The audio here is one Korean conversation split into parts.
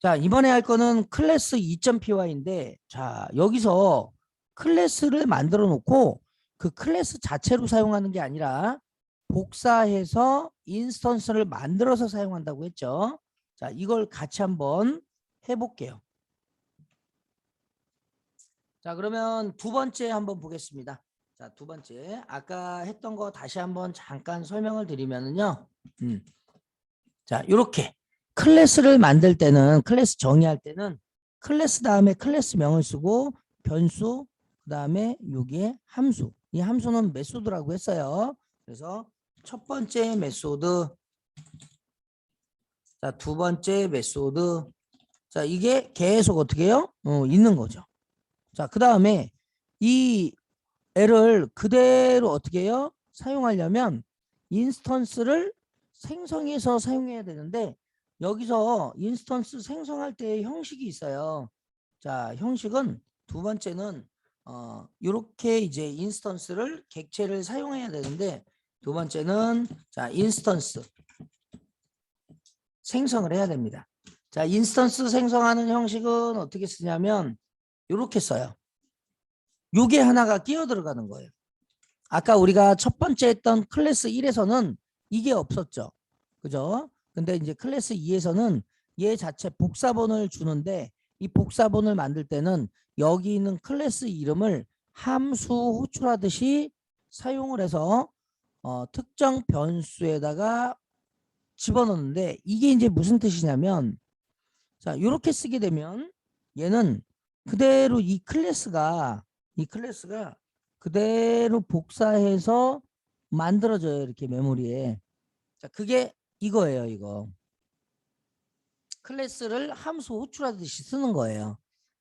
자, 이번에 할 거는 클래스 2.py인데, 자, 여기서 클래스를 만들어 놓고 그 클래스 자체로 사용하는 게 아니라 복사해서 인스턴스를 만들어서 사용한다고 했죠. 자, 이걸 같이 한번 해볼게요. 자, 그러면 두 번째 한번 보겠습니다. 자, 두 번째. 아까 했던 거 다시 한번 잠깐 설명을 드리면은요. 자, 이렇게 클래스를 만들 때는, 클래스 정의할 때는 클래스 다음에 클래스명을 쓰고 변수, 그 다음에 여기에 함수. 이 함수는 메소드라고 했어요. 그래서 첫 번째 메소드, 자, 두 번째 메소드. 자, 이게 계속 어떻게 해요? 있는 거죠. 자, 그 다음에 이 애를 그대로 어떻게 해요? 사용하려면 인스턴스를 생성해서 사용해야 되는데, 여기서 인스턴스 생성할 때 형식이 있어요. 자, 형식은 두 번째는 이렇게 이제 인스턴스를 객체를 사용해야 되는데, 두 번째는 자, 인스턴스 생성을 해야 됩니다. 자, 인스턴스 생성하는 형식은 어떻게 쓰냐면 이렇게 써요. 요게 하나가 끼어 들어가는 거예요. 아까 우리가 첫 번째 했던 클래스 1에서는 이게 없었죠. 그죠? 근데 이제 클래스 2에서는 얘 자체 복사본을 주는데, 이 복사본을 만들 때는 여기 있는 클래스 이름을 함수 호출하듯이 사용을 해서 특정 변수에다가 집어넣는데, 이게 이제 무슨 뜻이냐면, 자, 이렇게 쓰게 되면 얘는 그대로 이 클래스가 그대로 복사해서 만들어져요. 이렇게 메모리에. 자, 그게 이거예요. 이거. 클래스를 함수 호출하듯이 쓰는 거예요.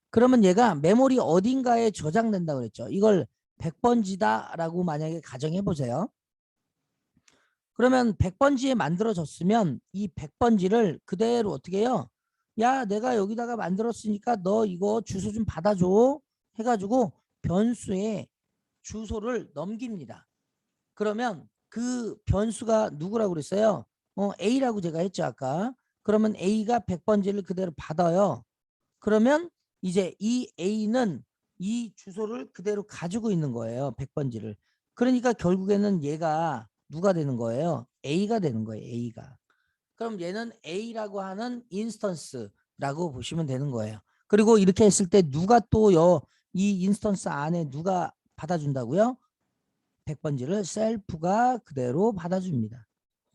그러면 얘가 메모리 어딘가에 저장된다고 그랬죠. 이걸 100번지다라고 만약에 가정해 보세요. 그러면 100번지에 만들어졌으면 이 100번지를 그대로 어떻게 해요? 야, 내가 여기다가 만들었으니까 너 이거 주소 좀 받아줘 해가지고 변수에 주소를 넘깁니다. 그러면 그 변수가 누구라고 그랬어요? A라고 제가 했죠 아까. 그러면 A가 100번지를 그대로 받아요. 그러면 이제 이 A는 이 주소를 그대로 가지고 있는 거예요. 100번지를. 그러니까 결국에는 얘가 누가 되는 거예요? A가 되는 거예요. A가. 그럼 얘는 A라고 하는 인스턴스라고 보시면 되는 거예요. 그리고 이렇게 했을 때 누가 또 이 인스턴스 안에 누가 받아준다고요? 100번지를 셀프가 그대로 받아줍니다.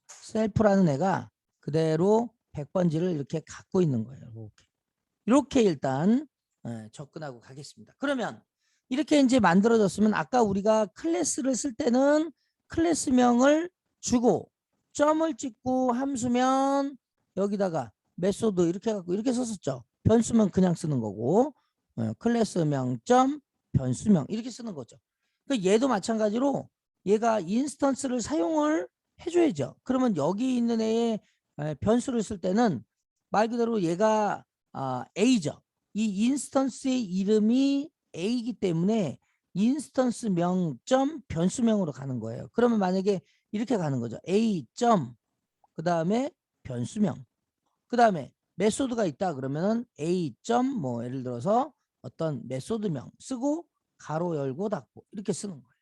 셀프라는 애가 그대로 100번지를 이렇게 갖고 있는 거예요. 이렇게 일단 접근하고 가겠습니다. 그러면 이렇게 이제 만들어졌으면, 아까 우리가 클래스를 쓸 때는 클래스명을 주고 점을 찍고 함수면 여기다가 메소드 이렇게 해갖고 이렇게 썼었죠. 변수면 그냥 쓰는 거고, 클래스명 점 변수명 이렇게 쓰는 거죠. 얘도 마찬가지로 얘가 인스턴스를 사용을 해줘야죠. 그러면 여기 있는 애의 변수를 쓸 때는 말 그대로 얘가 A죠. 이 인스턴스의 이름이 A이기 때문에 인스턴스 명점 변수명으로 가는 거예요. 그러면 만약에 이렇게 가는 거죠. A 점 그 다음에 변수명, 그 다음에 메소드가 있다 그러면은 A 점 뭐 예를 들어서 어떤 메소드명 쓰고 가로 열고 닫고 이렇게 쓰는 거예요.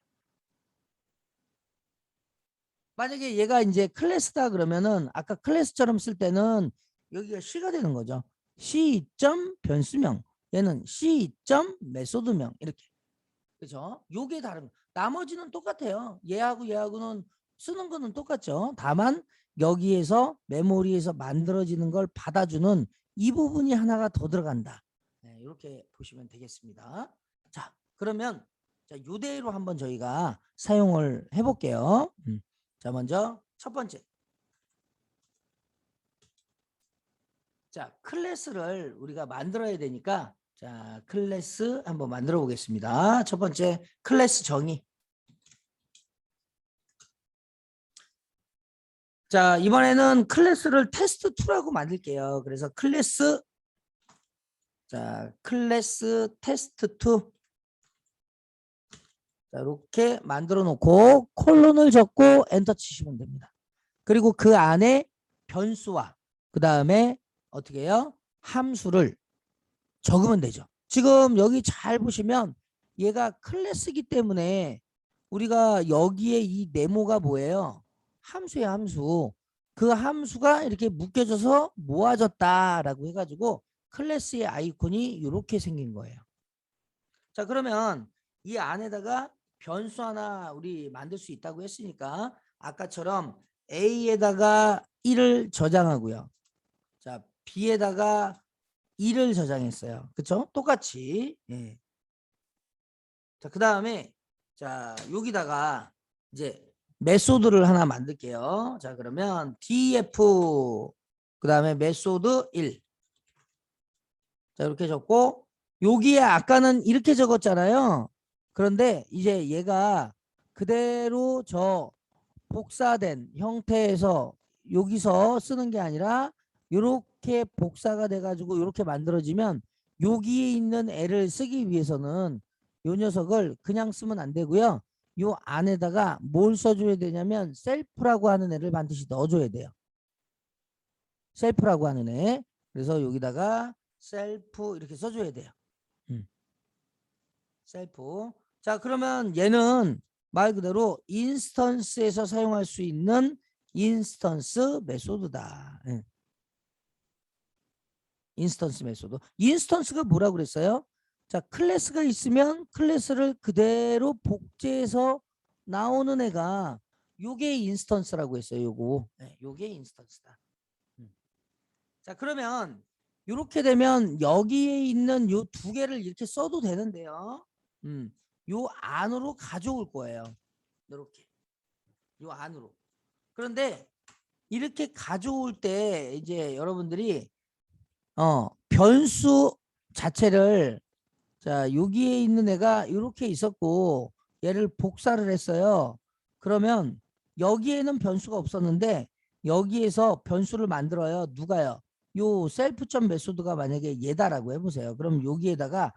만약에 얘가 이제 클래스다 그러면은 아까 클래스처럼 쓸 때는 여기가 C가 되는 거죠. C 점 변수명, 얘는 C 점 메소드명 이렇게. 그죠? 요게 다른. 나머지는 똑같아요. 얘하고는 쓰는 거는 똑같죠. 다만 여기에서 메모리에서 만들어지는 걸 받아주는 이 부분이 하나가 더 들어간다. 네, 이렇게 보시면 되겠습니다. 자, 그러면 자, 요대로 한번 저희가 사용을 해볼게요. 자, 먼저 첫 번째. 자, 클래스를 우리가 만들어야 되니까, 자, 클래스 한번 만들어 보겠습니다. 첫 번째 클래스 정의. 자, 이번에는 클래스를 테스트2라고 만들게요. 그래서 클래스, 자, 클래스 테스트2. 자, 이렇게 만들어 놓고 콜론을 적고 엔터 치시면 됩니다. 그리고 그 안에 변수와 그 다음에 어떻게 해요? 함수를 적으면 되죠. 지금 여기 잘 보시면 얘가 클래스이기 때문에 우리가 여기에 이 네모가 뭐예요? 함수예요, 함수. 그 함수가 이렇게 묶여져서 모아졌다라고 해가지고 클래스의 아이콘이 이렇게 생긴 거예요. 자, 그러면 이 안에다가 변수 하나 우리 만들 수 있다고 했으니까 아까처럼 A에다가 1을 저장하고요. 자, B에다가 2를 저장했어요. 그쵸? 똑같이. 예. 자, 그 다음에 자, 여기다가 이제 메소드를 하나 만들게요. 자, 그러면 df 그 다음에 메소드 1. 자, 이렇게 적고 여기에 아까는 이렇게 적었잖아요. 그런데 이제 얘가 그대로 저 복사된 형태에서 여기서 쓰는 게 아니라 이렇게 복사가 돼가지고 이렇게 만들어지면 여기에 있는 애를 쓰기 위해서는 요 녀석을 그냥 쓰면 안 되고요. 요 안에다가 뭘 써줘야 되냐면 셀프라고 하는 애를 반드시 넣어줘야 돼요. 셀프라고 하는 애. 그래서 여기다가 셀프 이렇게 써줘야 돼요. 셀프. 자, 그러면 얘는 말 그대로 인스턴스에서 사용할 수 있는 인스턴스 메소드다. 인스턴스 메소드. 인스턴스가 뭐라고 그랬어요? 자, 클래스가 있으면 클래스를 그대로 복제해서 나오는 애가 요게 인스턴스라고 했어요. 요거. 요게 인스턴스다. 자, 그러면 이렇게 되면 여기에 있는 요 두 개를 이렇게 써도 되는데요. 요 안으로 가져올 거예요. 이렇게 요 안으로. 그런데 이렇게 가져올 때 이제 여러분들이 변수 자체를 자 여기에 있는 애가 이렇게 있었고 얘를 복사를 했어요. 그러면 여기에는 변수가 없었는데 여기에서 변수를 만들어요. 누가요? 요 셀프점 메소드가 만약에 얘다라고 해보세요. 그럼 여기에다가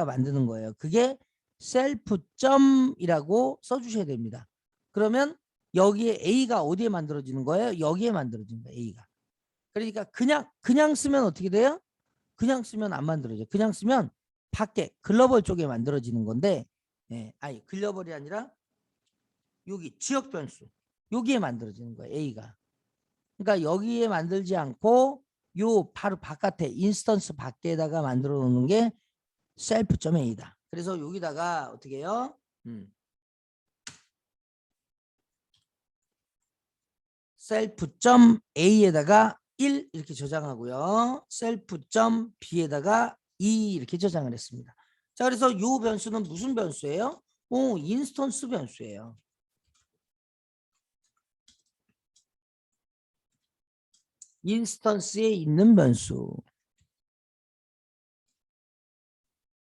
만드는 거예요. 그게 셀프점이라고 써주셔야 됩니다. 그러면 여기에 A가 어디에 만들어지는 거예요? 여기에 만들어지는 거예요. A가. 그러니까 그냥 쓰면 어떻게 돼요? 그냥 쓰면 안 만들어져요. 그냥 쓰면 밖에 글로벌 쪽에 만들어지는 건데 아니 글로벌이 아니라 여기 지역 변수 여기에 만들어지는 거예요. A가. 그러니까 여기에 만들지 않고 요 바로 바깥에 인스턴스 밖에다가 만들어 놓는 게 셀프.a다. 그래서 여기다가 어떻게 해요? 셀프.a에다가 1 이렇게 저장하고요. 셀프.b에다가 2 이렇게 저장을 했습니다. 자, 그래서 이 변수는 무슨 변수예요? 인스턴스 변수예요. 인스턴스에 있는 변수.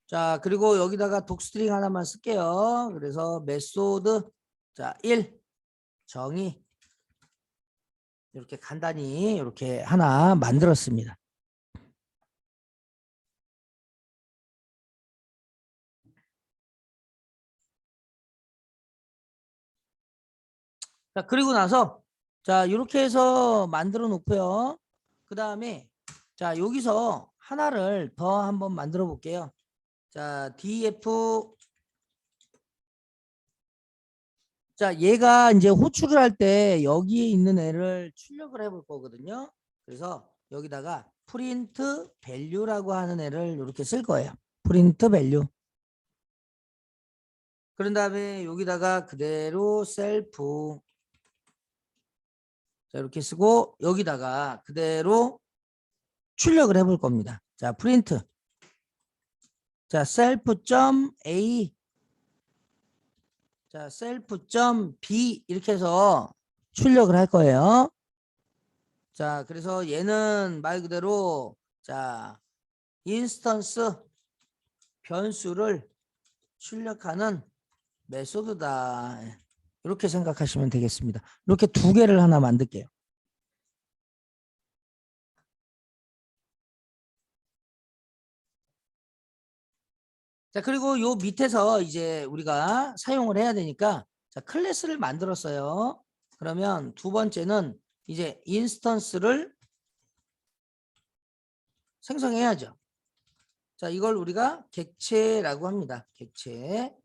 자, 그리고 여기다가 독스트링 하나만 쓸게요. 그래서 메소드 자, 1 정의 이렇게 간단히 이렇게 하나 만들었습니다. 자, 그리고 나서 자, 이렇게 해서 만들어 놓고요. 그 다음에 자, 여기서 하나를 더 한번 만들어 볼게요. 자, df 자, 얘가 이제 호출을 할 때 여기에 있는 애를 출력을 해볼 거거든요. 그래서 여기다가 프린트 밸류라고 하는 애를 이렇게 쓸 거예요. 프린트 밸류. 그런 다음에 여기다가 그대로 셀프 자, 이렇게 쓰고 여기다가 그대로 출력을 해볼 겁니다. 자, 프린트 자, 셀프.a 자, 셀프.b 이렇게 해서 출력을 할 거예요. 자, 그래서 얘는 말 그대로 자, 인스턴스 변수를 출력하는 메소드다. 이렇게 생각하시면 되겠습니다. 이렇게 두 개를 하나 만들게요. 자, 그리고 요 밑에서 이제 우리가 사용을 해야 되니까 자, 클래스를 만들었어요. 그러면 두 번째는 이제 인스턴스를 생성해야죠. 자, 이걸 우리가 객체라고 합니다. 객체.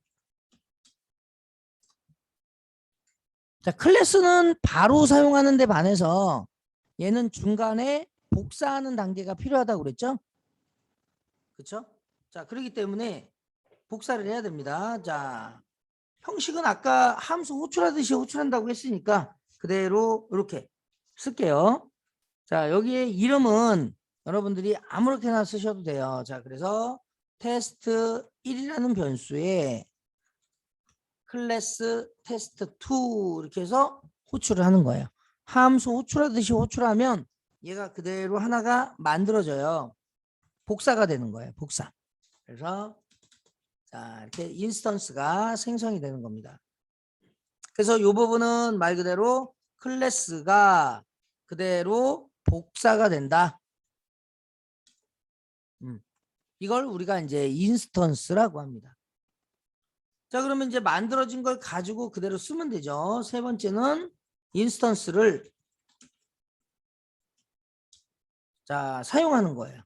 자, 클래스는 바로 사용하는 데 반해서 얘는 중간에 복사하는 단계가 필요하다고 그랬죠? 그렇죠? 자, 그렇기 때문에 복사를 해야 됩니다. 자, 형식은 아까 함수 호출하듯이 호출한다고 했으니까 그대로 이렇게 쓸게요. 자, 여기에 이름은 여러분들이 아무렇게나 쓰셔도 돼요. 자, 그래서 테스트 1이라는 변수에 클래스 테스트 2 이렇게 해서 호출을 하는 거예요. 함수 호출하듯이 호출하면 얘가 그대로 하나가 만들어져요. 복사가 되는 거예요. 복사. 그래서 자, 이렇게 인스턴스가 생성이 되는 겁니다. 그래서 이 부분은 말 그대로 클래스가 그대로 복사가 된다. 이걸 우리가 이제 인스턴스라고 합니다. 자, 그러면 이제 만들어진 걸 가지고 그대로 쓰면 되죠. 세 번째는 인스턴스를 자, 사용하는 거예요.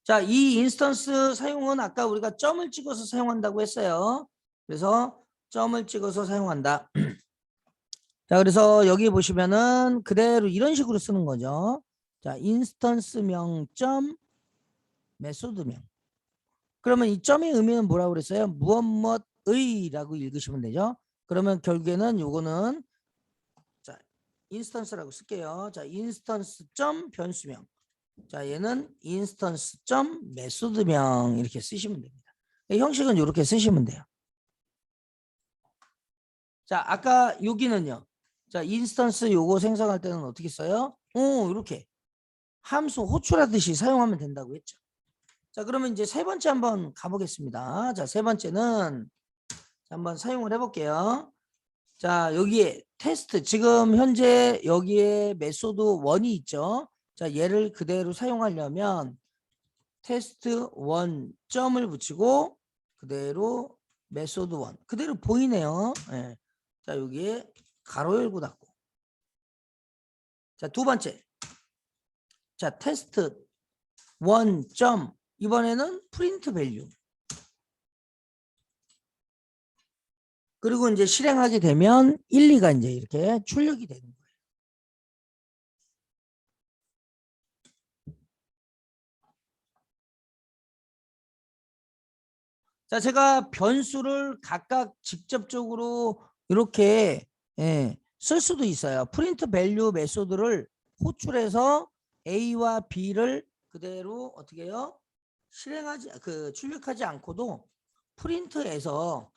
자, 이 인스턴스 사용은 아까 우리가 점을 찍어서 사용한다고 했어요. 그래서 점을 찍어서 사용한다. 자, 그래서 여기 보시면은 그대로 이런 식으로 쓰는 거죠. 자, 인스턴스명 점 메소드명. 그러면 이 점의 의미는 뭐라고 그랬어요? 무엇 무엇의라고 읽으시면 되죠. 그러면 결국에는 요거는 자, 인스턴스라고 쓸게요. 자, 인스턴스 점 변수명. 자, 얘는 인스턴스 점 메소드명 이렇게 쓰시면 됩니다. 형식은 이렇게 쓰시면 돼요. 자, 아까 여기는요. 자, 인스턴스 요거 생성할 때는 어떻게 써요? 이렇게 함수 호출하듯이 사용하면 된다고 했죠. 자, 그러면 이제 세 번째 한번 가보겠습니다. 자, 세 번째는 한번 사용을 해볼게요. 자, 여기에 테스트 지금 현재 여기에 메소드 1이 있죠. 자, 얘를 그대로 사용하려면 테스트 1 점을 붙이고 그대로 메소드 1 그대로 보이네요. 네. 자, 여기에 가로 열고 닫고. 자, 두 번째. 자, 테스트 1 점 이번에는 프린트 밸류. 그리고 이제 실행하게 되면 1, 2가 이제 이렇게 출력이 되는 거예요. 자, 제가 변수를 각각 직접적으로 이렇게 쓸 수도 있어요. 프린트 밸류 메소드를 호출해서 A와 B를 그대로 어떻게 해요? 출력하지 않고도 프린트에서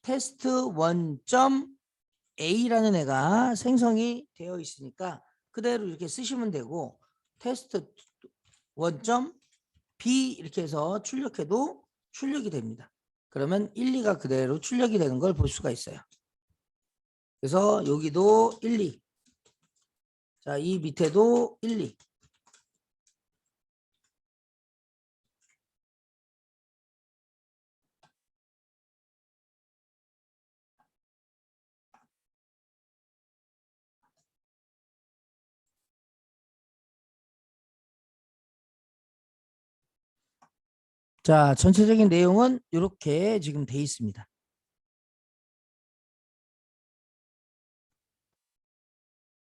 테스트 1.a라는 애가 생성이 되어 있으니까 그대로 이렇게 쓰시면 되고 테스트 1.b 이렇게 해서 출력해도 출력이 됩니다. 그러면 1, 2가 그대로 출력이 되는 걸 볼 수가 있어요. 그래서 여기도 1, 2. 자, 이 밑에도 1, 2. 자, 전체적인 내용은 이렇게 지금 돼 있습니다.